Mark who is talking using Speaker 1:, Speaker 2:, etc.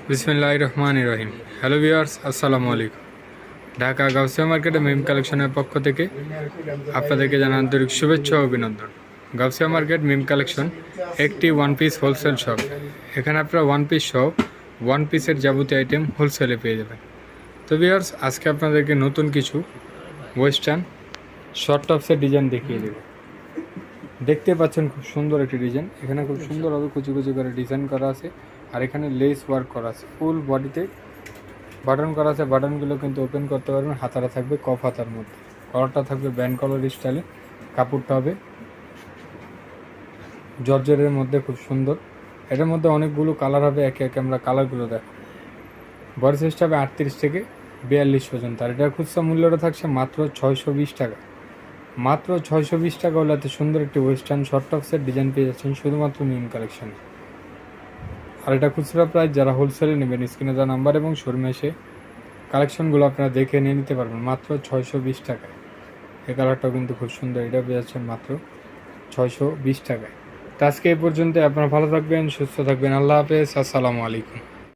Speaker 1: বিসমিল্লাহির রহমানির রহিম। Hello viewers, আসসালামু আলাইকুম। ঢাকা গাউসিয়া মার্কেটে মিম কালেকশনের পক্ষ থেকে আপনাদেরকে জানাই আন্তরিক শুভেচ্ছা ও অভিনন্দন। গাউসিয়া মার্কেট মিম কালেকশন একটি ওয়ান পিস হোলসেল শপ। এখানে আপনারা ওয়ান পিস সহ ওয়ান পিসের যাবতীয় আইটেম হোলসেলে পেয়ে যাবেন। তো ভিউয়ার্স, আজকে আপনাদেরকে নতুন কিছু ওয়েস্টার্ন শর্ট টপসের ডিজাইন দেখিয়ে দেব। দেখতে পাচ্ছেন খুব সুন্দর একটি ডিজাইন। এখানে খুব সুন্দরভাবে কুচি কুচি করে ডিজাইন করা আছে, আর এখানে লেস ওয়ার্ক করা আছে। ফুল বডিতে বাটন করা আছে। বাটনগুলো কিন্তু ওপেন করতে পারবেন। হাতাটা থাকবে কফ হাতার মধ্যে, কলারটা থাকবে ব্যান্ড কলার স্টাইলে। কাপড়টা হবে জর্জের মধ্যে, খুব সুন্দর। এটার মধ্যে অনেকগুলো কালার হবে, একে একে আমরা কালারগুলো দেখো। বডি সাইজটা হবে 38 থেকে 42 পর্যন্ত। আর এটার খুচরা মূল্যটা থাকছে মাত্র 620 টাকা। মাত্র 620 টাকা হলে এত সুন্দর একটি ওয়েস্টার্ন শর্ট টপসের ডিজাইন পেয়ে যাচ্ছেন শুধুমাত্র মিম কালেকশনে। আর এটা খুচরা প্রাইস, যারা হোলসেলে নেবেন স্ক্রিনে দেওয়া নাম্বার এবং শোরুমে এসে কালেকশনগুলো আপনারা দেখে নিয়ে নিতে পারবেন মাত্র 620 টাকায়। এই কালারটাও কিন্তু খুব সুন্দর, এটা পেয়ে যাচ্ছেন মাত্র 620 টাকায়। তো আজকে এই পর্যন্ত। আপনারা ভালো থাকবেন, সুস্থ থাকবেন। আল্লাহ হাফেজ, আসসালামু আলাইকুম।